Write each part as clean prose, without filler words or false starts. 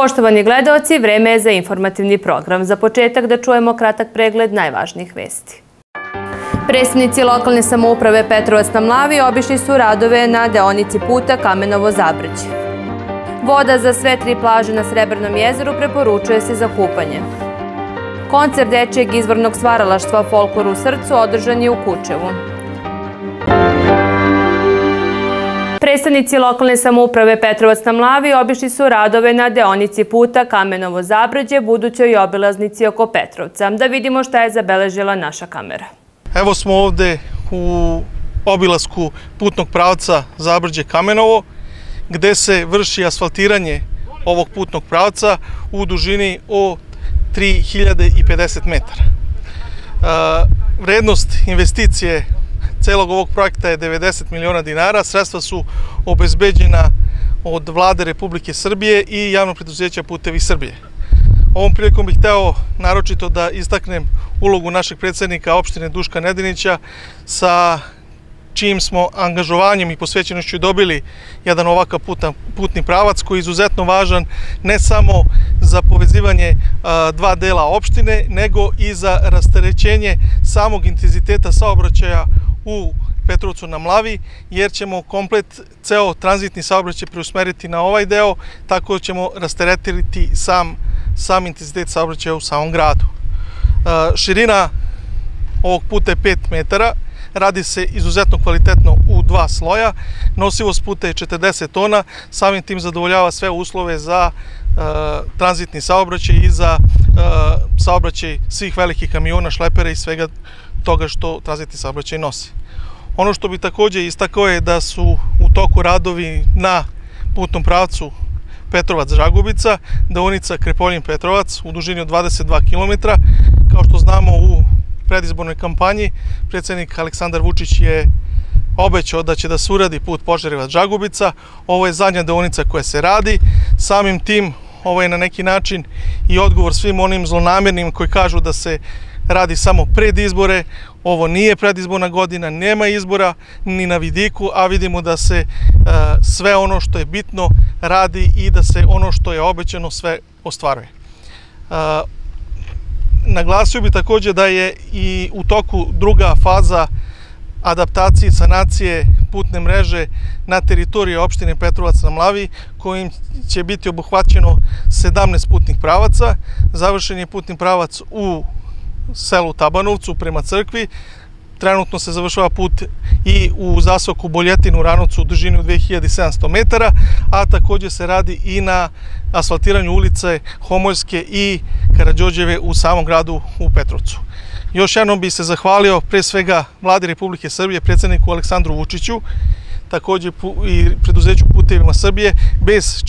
Poštovani gledaoci, vreme je za informativni program. Za početak da čujemo kratak pregled najvažnijih vesti. Predstavnici lokalne samouprave Petrovac na Mlavi obišli su radove na deonici puta Kamenovo-Zabrđe. Voda za sve 3 plaže na Srebrnom jezeru preporučuje se za kupanje. Koncert dečijeg izvornog stvaralaštva Folklor u srcu održan je u Kučevu. Predstavnici lokalne samouprave Petrovac na Mlavi obišli su radove na deonici puta Kamenovo-Zabrđe, budućoj obilaznici oko Petrovca. Da vidimo šta je zabeležila naša kamera. Evo smo ovde u obilasku putnog pravca Zabrđe-Kamenovo, gde se vrši asfaltiranje ovog putnog pravca u dužini o 3050 metara. Vrednost investicije celog ovog projekta je 90 miliona dinara. Sredstva su obezbeđena od Vlade Republike Srbije i javnog preduzeća Putevi Srbije. Ovom prilikom bih hteo naročito da istaknem ulogu našeg predsednika opštine Duška Nedinića, sa čijim smo angažovanjem i posvećenošću dobili jedan ovakav putni pravac koji je izuzetno važan ne samo za povezivanje dva dela opštine, nego i za rasterećenje samog intenziteta saobraćaja u Petrovcu na Mlavi, jer ćemo komplet ceo tranzitni saobraćaj preusmeriti na ovaj deo, tako ćemo rasteretiti sam intenzitet saobraćaja u samom gradu. Širina ovog puta je 5 metara, radi se izuzetno kvalitetno u 2 sloja, nosivost puta je 40 tona, samim tim zadovoljava sve uslove za tranzitni saobraćaj i za saobraćaj svih velikih kamiona, šlepera i svega toga što tranzitni saobraćaj nosi. Ono što bi takođe istakao je da su u toku radovi na putnom pravcu Petrovac-Žagubica, deonica Krepoljin-Petrovac u dužini od 22 km. Kao što znamo, u predizbornoj kampanji predsednik Aleksandar Vučić je obećao da će da se uradi put Požarevac-Žagubica. Ovo je zadnja deonica koja se radi. Samim tim, ovo je na neki način i odgovor svim onim zlonamernim koji kažu da se radi samo pred izbore. Ovo nije predizborna godina, nema izbora ni na vidiku, a vidimo da se sve ono što je bitno radi i da se ono što je obećano sve ostvaruje. Naglasio bih takođe da je i u toku druga faza adaptacije i sanacije putne mreže na teritoriji opštine Petrovac na Mlavi, kojim će biti obuhvaćeno 17 putnih pravaca. Završen je putni pravac u selu Tabanovcu prema crkvi. Trenutno se završava put i u zasoku Boljetinu Ranovcu u dužini od 2700 metara, a takođe se radi i na asfaltiranju ulice Homoljske i Karađorđeve u samom gradu u Petrovcu. Još jednom bih se zahvalio pre svega Vladi Republike Srbije, predsedniku Aleksandru Vučiću, takođe i preduzeću Putevima Srbije, bez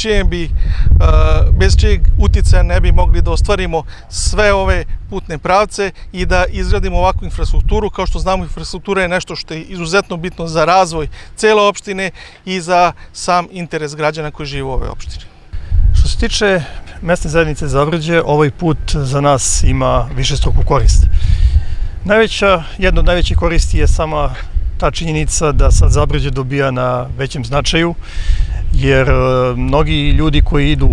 čijeg uticaja ne bi mogli da ostvarimo sve ove putne pravce i da izgradimo ovakvu infrastrukturu. Kao što znamo, infrastruktura je nešto što je izuzetno bitno za razvoj cele opštine i za sam interes građana koji žive u ovoj opštini. Što se tiče mesne zajednice Zabrđe, ovaj put za nas ima višestruku korist. Jedna od najvećih koristi je sama ta činjenica da sad Zabrđe dobija na većem značaju, jer mnogi ljudi koji idu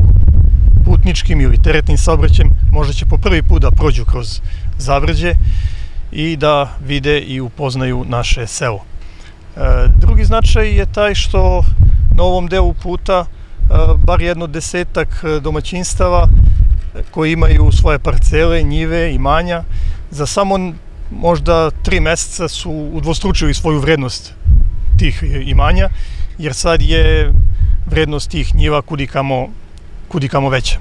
putničkim ili teretnim saobraćajem možda će po prvi put da prođu kroz Zabrđe i da vide i upoznaju naše selo. Drugi značaj je taj što na ovom delu puta bar jedno 10-ak domaćinstava koji imaju svoje parcele, njive, imanja, za samo možda 3 meseca su udvostručili svoju vrednost tih imanja, jer sad je vrednost tih njiva kudikamo veća.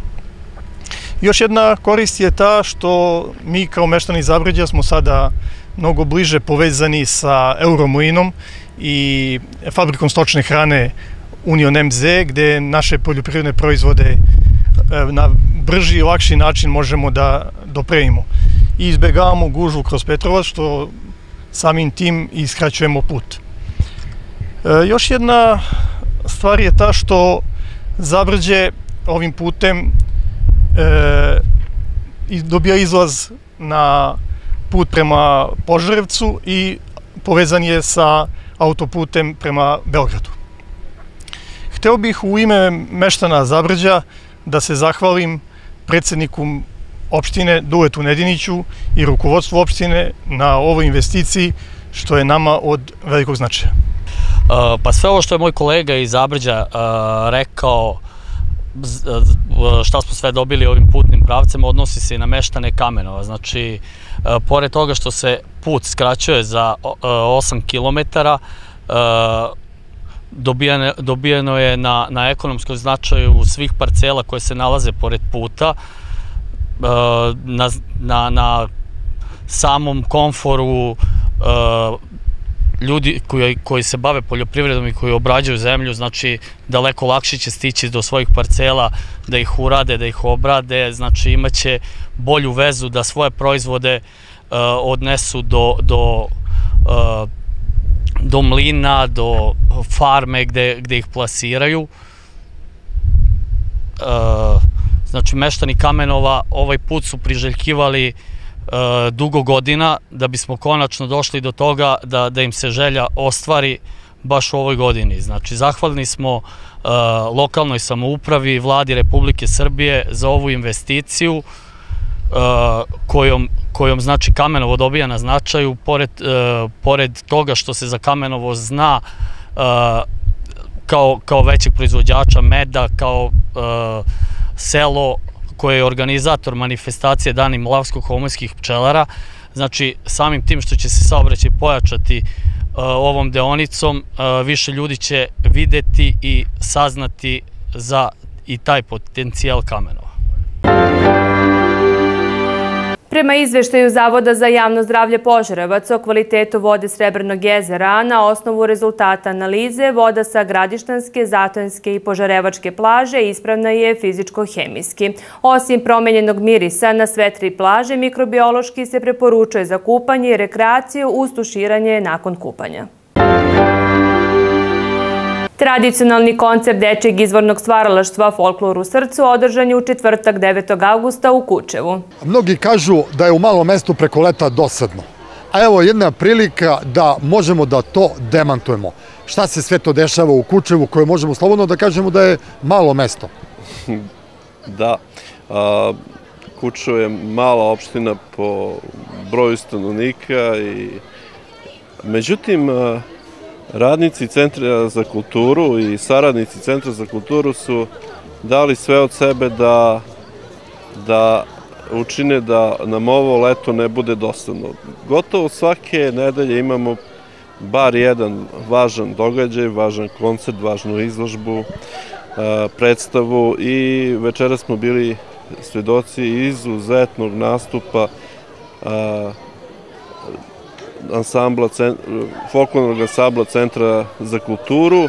Još jedna korist je ta što mi kao meštani Zabrđa smo sada mnogo bliže povezani sa Euromlinom i fabrikom stočne hrane Union MZ, gde naše poljoprivredne proizvode na brži i lakši način možemo da dopremimo. I izbegavamo gužvu kroz Petrovac, što samim tim i skraćujemo put. Još jedna stvar je ta što Zabrđe ovim putem dobija izlaz na put prema Požarevcu i povezan je sa autoputem prema Beogradu. Hteo bih u ime meštana Zabrđa da se zahvalim predsjedniku opštine Duletu Nediniću i rukovodstvu opštine na ovoj investiciji, što je nama od velikog značaja. Pa sve ovo što je moj kolega iz Zabrđa rekao, šta smo sve dobili ovim putnim pravcem, odnosi se i na meštane Kamenova. Znači, pored toga što se put skraćuje za 8 kilometara, dobijeno je na ekonomskom značaju svih parcela koje se nalaze pored puta, na samom komforu ljudi koji se bave poljoprivredom i koji obrađuju zemlju, znači daleko lakše će stići do svojih parcela, da ih urade, da ih obrade, znači imaće bolju vezu da svoje proizvode odnesu do mlina, do farme gde ih plasiraju. Znači, meštani Kamenova ovaj put su priželjkivali dugo godina da bismo konačno došli do toga da im se želja ostvari baš u ovoj godini. Znači, zahvalni smo lokalnoj samoupravi, Vladi Republike Srbije za ovu investiciju kojom znači Kamenovo dobija na značaju, pored toga što se za Kamenovo zna kao većeg proizvođača meda, kao selo koje je organizator manifestacije Dani Molavsko-Homoljskih pčelara. Znači, samim tim što će se saobraćaj pojačati ovom deonicom, više ljudi će videti i saznati za i taj potencijal Kamenova. Prema izveštaju Zavoda za javno zdravlje Požarevac o kvalitetu vode Srebrnog jezera, na osnovu rezultata analize, voda sa Gradištanske, Zatonjske i Požarevačke plaže ispravna je fizičko-hemijski. Osim promenjenog mirisa, na sve 3 plaže mikrobiološki se preporučuje za kupanje i rekreaciju uz tuširanje nakon kupanja. Tradicionalni koncert dečijeg izvornog stvaralaštva Folklor u srcu održan je u četvrtak 9. augusta u Kučevu. Mnogi kažu da je u malom mestu preko leta dosadno. A evo jedna prilika da možemo da to demantujemo. Šta se sve to dešava u Kučevu koje možemo slobodno da kažemo da je malo mesto? Da, Kučevo je mala opština po broju stanovnika međutim radnici Centra za kulturu i saradnici Centra za kulturu su dali sve od sebe da učine da nam ovo leto ne bude dosadno. Gotovo svake nedelje imamo bar jedan važan događaj, važan koncert, važnu izložbu, predstavu i večera smo bili svedoci izuzetnog nastupa folklornog ansambla Centra za kulturu.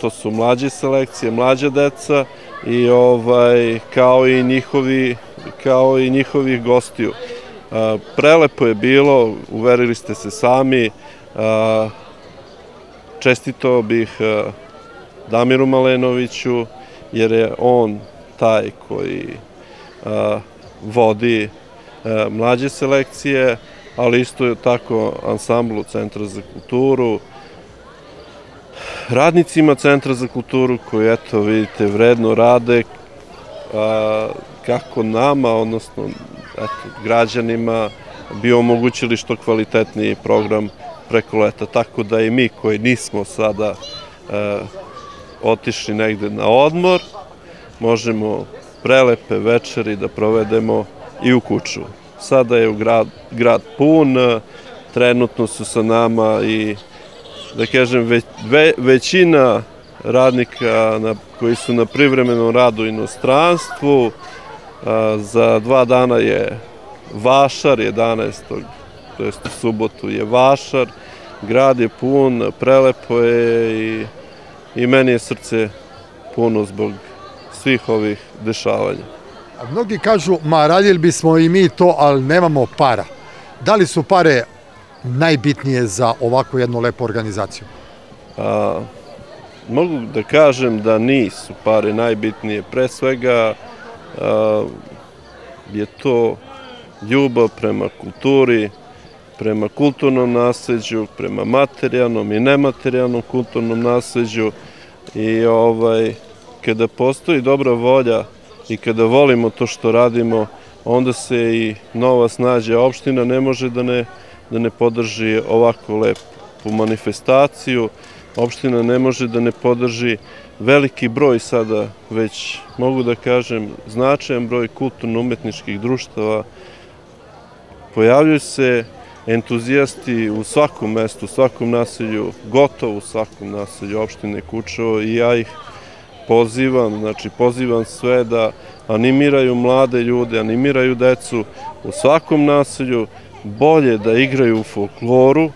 To su mlađe selekcije, mlađa deca i kao i njihovih gostiju. Prelepo je bilo, uverili ste se sami. Čestitao bih Damiru Malenoviću, jer je on taj koji vodi mlađe selekcije, ali isto je tako ansamblu Centra za kulturu, radnicima Centra za kulturu koji, eto, vidite, vredno rade kako nama, odnosno građanima, bi omogućili što kvalitetniji program preko leta. Tako da i mi koji nismo sada otišli negde na odmor, možemo prelepe večeri da provedemo i u Kučevu. Sada je grad pun, trenutno su sa nama i, da kažem, većina radnika koji su na privremenom radu u inostranstvu. Za 2 dana je vašar, 11. to jest u subotu je vašar. Grad je pun, prelepo je i meni je srce puno zbog svih ovih dešavanja. Mnogi kažu, ma radili bismo i mi to, ali nemamo para. Da li su pare najbitnije za ovakvu jednu lepu organizaciju? Mogu da kažem da nisu pare najbitnije. Pre svega je to ljubav prema kulturi, prema kulturnom nasleđu, prema materijalnom i nematerijalnom kulturnom nasleđu i kada postoji dobra volja i kada volimo to što radimo, onda se i nova snađa opština ne može da ne podrži ovako lepu manifestaciju. Opština ne može da ne podrži veliki broj sada, već mogu da kažem značajan broj kulturno-umetničkih društava. Pojavljuju se entuzijasti u svakom mestu, u svakom naselju, gotovo u svakom naselju opštine Kučevo i ja ih pozivam sve da animiraju mlade ljude, animiraju decu u svakom naselju, bolje da igraju u folkloru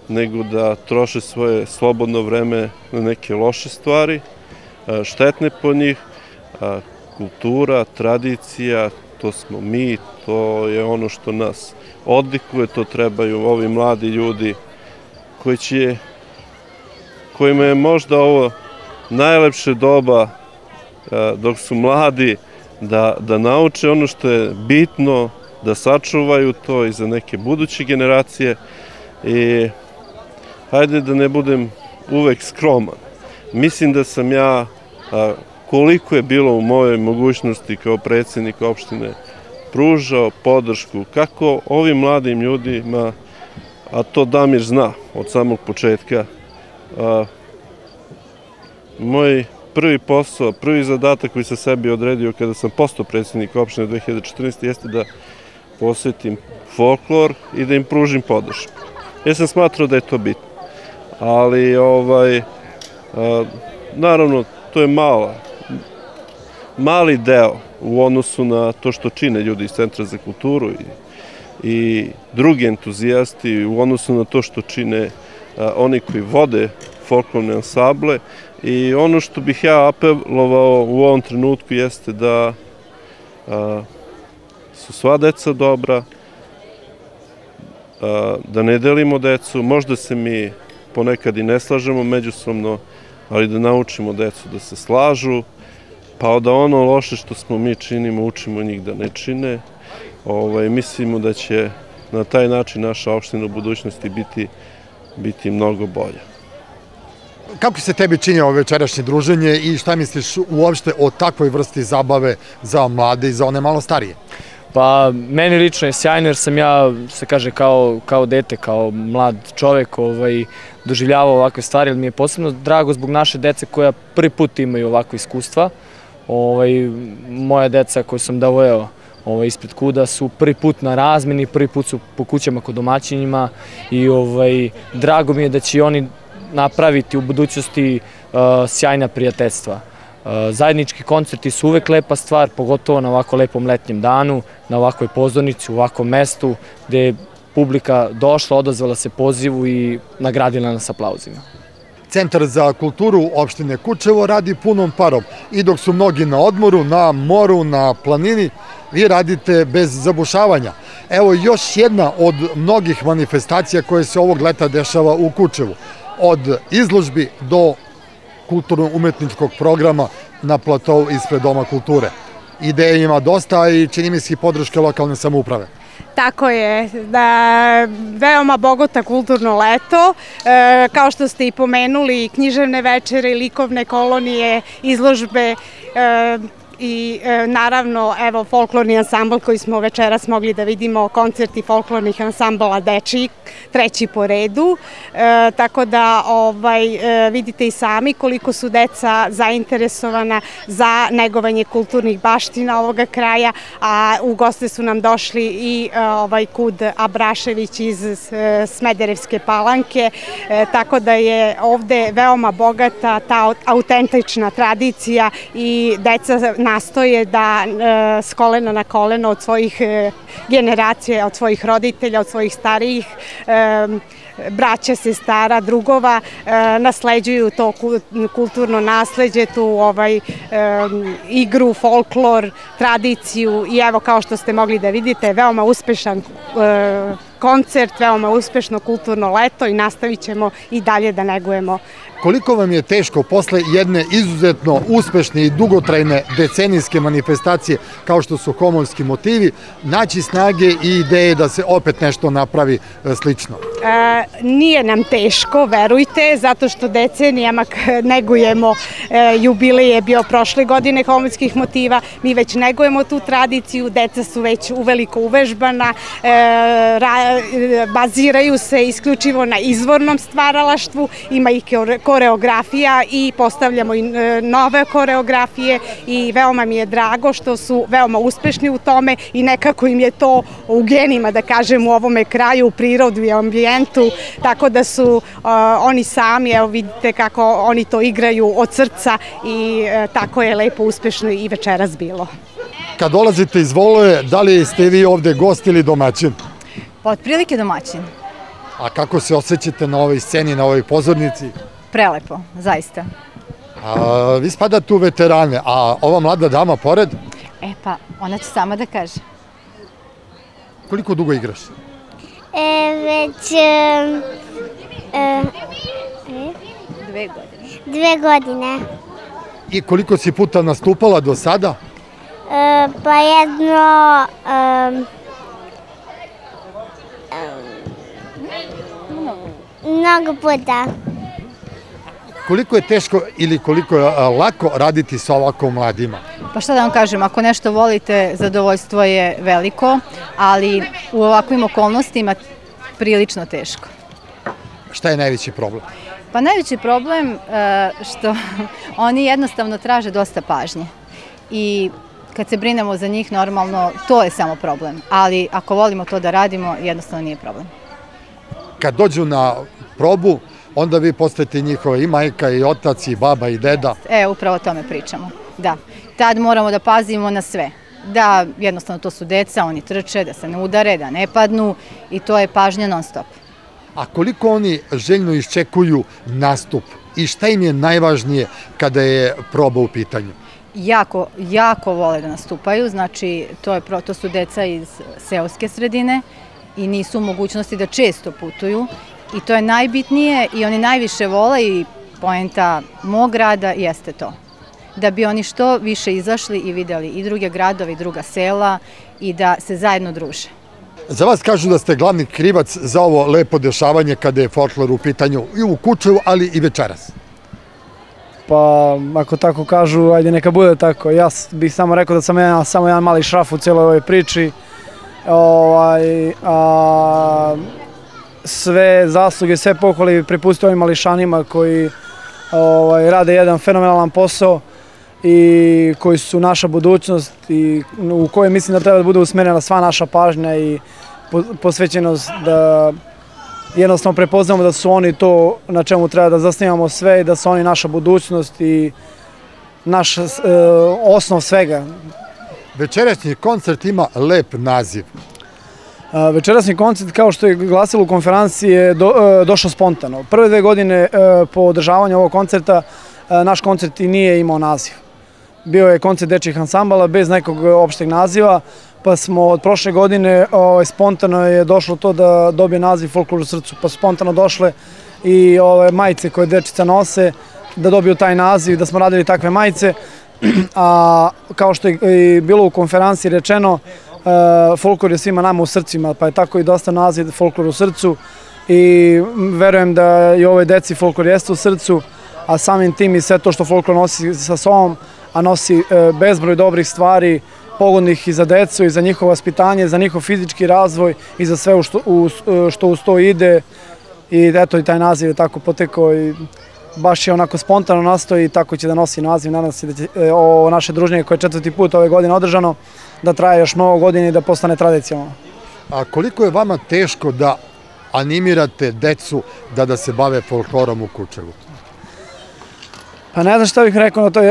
nego da troše svoje slobodno vreme na neke loše stvari, štetne po njih. Kultura, tradicija, to smo mi, to je ono što nas odlikuje, to trebaju ovi mladi ljudi kojima je možda ovo najlepše doba dok su mladi da nauče ono što je bitno, da sačuvaju to i za neke buduće generacije. I hajde da ne budem uvek skroman. Mislim da sam ja, koliko je bilo u mojoj mogućnosti kao predsjednik opštine, pružao podršku kako ovim mladim ljudima, a to Damir zna od samog početka. Moj prvi posao, prvi zadatak koji sam sebi odredio kada sam postao predsjednik opštine 2014. jeste da posvetim folklor i da im pružim podršku. Ja sam smatrao da je to bitno, ali naravno to je mali deo u odnosu na to što čine ljudi iz Centra za kulturu i drugi entuzijasti, u odnosu na to što čine oni koji vode folklorne ansamble. I ono što bih ja apelovao u ovom trenutku jeste da su sva deca dobra, da ne delimo decu, možda se mi ponekad i ne slažemo međusobno, ali da naučimo decu da se slažu, pa da ono loše što smo mi činimo, učimo njih da ne čine. Mislimo da će na taj način naša opština u budućnosti biti mnogo bolja. Kako se tebi čini ovo večerašnje druženje i šta misliš uopšte o takvoj vrsti zabave za mlade i za one malo starije? Pa, meni lično je sjajno jer sam ja, se kaže, kao dete, kao mlad čovek, doživljavao ovakve stvari, ali mi je posebno drago zbog naše dece koja prvi put imaju ovakve iskustva. Moja deca koju sam doveo ispred kuda su prvi put na razmeni, prvi put su po kućama kod domaćinima i drago mi je da će oni napraviti u budućnosti sjajna prijateljstva. Zajednički koncerti su uvek lepa stvar, pogotovo na ovako lepom letnjem danu, na ovakvoj pozornici, u ovakvom mestu, gde je publika došla, odazvala se pozivu i nagradila nas aplauzima. Centar za kulturu opštine Kučevo radi punom parom i dok su mnogi na odmoru, na moru, na planini, vi radite bez zabušavanja. Evo još jedna od mnogih manifestacija koje se ovog leta dešava u Kučevu. Od izložbi do kulturno-umetničkog programa na platovu ispred Doma kulture. Ideje ima dosta i čini mi se i podrške lokalne samouprave. Tako je, veoma bogato kulturno leto, kao što ste i pomenuli, književne večere, likovne kolonije, izložbe i naravno evo folklorni ansambl koji smo večeras mogli da vidimo, koncerti folklornih ansambala dečijih, treći po redu, tako da vidite i sami koliko su deca zainteresovana za negovanje kulturnih baština ovoga kraja, a u goste su nam došli i Kud Abrašević iz Smederevske Palanke, tako da je ovde veoma bogata ta autentična tradicija i deca nastoje da s kolena na koleno od svojih generacija, od svojih roditelja, od svojih starijih braća, sestara, drugova, nasleđuju to kulturno nasleđe, tu igru, folklor, tradiciju i evo kao što ste mogli da vidite, veoma uspešan koncert, veoma uspešno kulturno leto i nastavit ćemo i dalje da negujemo. Koliko vam je teško posle jedne izuzetno uspešne i dugotrajne decenijske manifestacije kao što su Homolski motivi naći snage i ideje da se opet nešto napravi slično? Nije nam teško, verujte, zato što decenijama negujemo, jubilej je bio prošle godine homotskih motiva, mi već negujemo tu tradiciju, deca su već uveliko uvežbana, baziraju se isključivo na izvornom stvaralaštvu, ima i koreografija i postavljamo i nove koreografije i veoma mi je drago što su veoma uspešni u tome i nekako im je to u genima, da kažem, u ovome kraju, u prirodu i ambijentu, tako da su oni sami, evo vidite kako oni to igraju od srca i tako je lepo, uspešno i večeras bilo. Kad dolazite iz Voloje, da li ste vi ovde gost ili domaćin? Pa otprilike domaćin. A kako se osjećate na ovoj sceni, na ovoj pozornici? Prelepo, zaista. Vi spadate u veterane, a ova mlada dama pored? Pa, ona će sama da kaže. Koliko dugo igraš? Već 2 godine. 2 godine. I koliko si puta nastupala do sada? Pa jedno... Mnogo puta. Koliko je teško ili koliko je lako raditi sa ovako mladima? Pa šta da vam kažem, ako nešto volite, zadovoljstvo je veliko, ali u ovakvim okolnostima prilično teško. Šta je najveći problem? Pa najveći problem što oni jednostavno traže dosta pažnje i kad se brinemo za njih normalno, to je samo problem, ali ako volimo to da radimo, jednostavno nije problem. Kad dođu na probu, onda vi postajete njihova i majka, i otac, i baba, i deda. Upravo o tome pričamo, da. Tad moramo da pazimo na sve. Da, jednostavno to su deca, oni trče, da se ne udare, da ne padnu i to je pažnja non stop. A koliko oni željno iščekuju nastup i šta im je najvažnije kada je proba u pitanju? Jako vole da nastupaju, znači to su deca iz seoske sredine i nisu u mogućnosti da često putuju i to je najbitnije i oni najviše vole i poenta mog rada jeste to. Da bi oni što više izašli i videli i druge gradove i druga sela i da se zajedno druže. Za vas kažu da ste glavni krivac za ovo lepo dešavanje kada je folklor u pitanju i u Kučevu, ali i večeras. Pa, ako tako kažu, ajde neka bude tako. Ja bih samo rekao da sam ja samo jedan mali šraf u cijeloj ovoj priči. Sve zasluge, sve pohvale bih prepustio ovim mališanima koji rade jedan fenomenalan posao i koji su naša budućnost i u kojoj mislim da treba da bude usmerena sva naša pažnja i posvećenost da jednostavno prepoznamo da su oni to na čemu treba da zasnivamo sve i da su oni naša budućnost i naš osnov svega. Večerašnji koncert ima lep naziv. Večerašnji koncert, kao što je glasilo u konferenciji, je došao spontano. Prve 2 godine po održavanju ovog koncerta naš koncert i nije imao naziv. Bio je koncert dečjih ansambala bez nekog opšteg naziva, pa smo od prošle godine spontano je došlo to da dobije naziv Folklor u srcu, pa su spontano došle i majice koje dečica nose da dobiju taj naziv, da smo radili takve majice, a kao što je bilo u konferenciji rečeno, folklor je svima nama u srcima, pa je tako i dosta naziv Folklor u srcu i verujem da i ovoj deci folklor jeste u srcu, a samim tim i sve to što folklor nosi sa sobom, a nosi bezbroj dobrih stvari, pogodnih i za decu, i za njihovo vaspitanje, za njihov fizički razvoj i za sve što uz to ide. I eto i taj naziv je tako potekao i baš je onako spontano nastao i tako će da nosi naziv. Nadam se da će ovo naše druženje koje je 4. put ove godine održano da traje još mnogo godina i da postane tradicionalno. A koliko je vama teško da animirate decu da se bave folklorom u Kučevu? Pa ne znam šta bih rekao na to,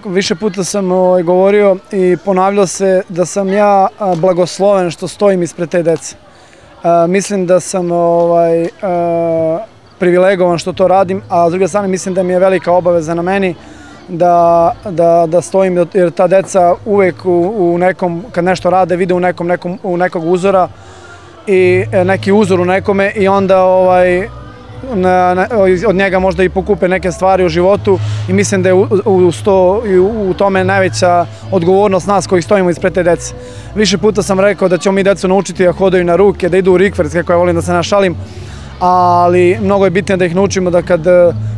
više puta sam govorio i ponavljao se da sam ja blagosloven što stojim ispred te dece. Mislim da sam privilegovan što to radim, a s druge strane mislim da mi je velika obaveza na meni da stojim, jer ta deca uvek u nekom, kad nešto rade, vide u nekog uzora i neki uzor u nekome i onda od njega možda i pokupe neke stvari u životu i mislim da je u tome najveća odgovornost nas koji stojimo ispred te dece. Više puta sam rekao da ćemo mi decu naučiti da hodaju na ruke, da idu u rikverc, kako ja volim da se našalim, ali mnogo je bitnije da ih naučimo da kad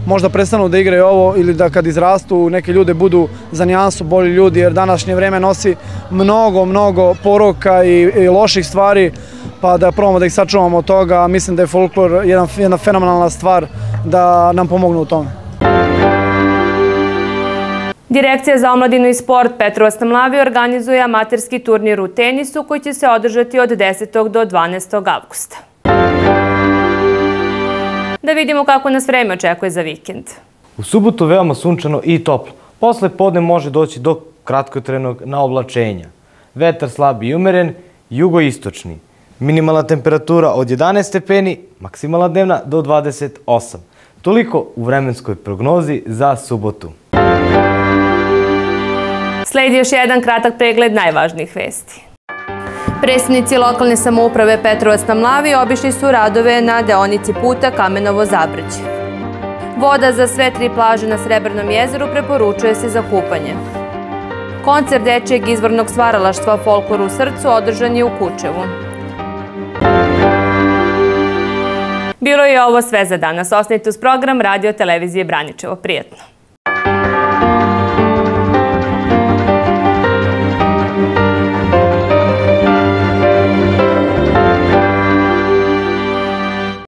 možda prestanu da igraju ovo ili da kad izrastu neke ljude budu za nijansu bolji ljudi, jer današnje vreme nosi mnogo poroka i loših stvari, pa da probamo da ih sačuvamo od toga. Mislim da je folklor jedna fenomenalna stvar da nam pomognu u tome. Direkcija za omladinu i sport Petrovac na Mlavi organizuje amaterski turnir u tenisu koji će se održati od 10. do 12. avgusta. Da vidimo kako nas vreme očekuje za vikend. U subotu veoma sunčano i toplo. Posle podne može doći do kratkotrenog naoblačenja. Vetar slab i umeren, jugoistočni. Minimalna temperatura od 11 stepeni, maksimalna dnevna do 28. Toliko u vremenskoj prognozi za subotu. Sledi još jedan kratak pregled najvažnijih vesti. Predstavnici lokalne samouprave Petrovac na Mlavi obišli su radove na deonici puta Kamenovo-Zabrđe. Voda za sve 3 plaže na Srebrnom jezeru preporučuje se za kupanje. Koncert dečijeg izvornog stvaralaštva Folklor u srcu održan je u Kučevu. Bilo je ovo sve za danas. Ostanite uz program Radio Televizije Braničevo. Prijetno!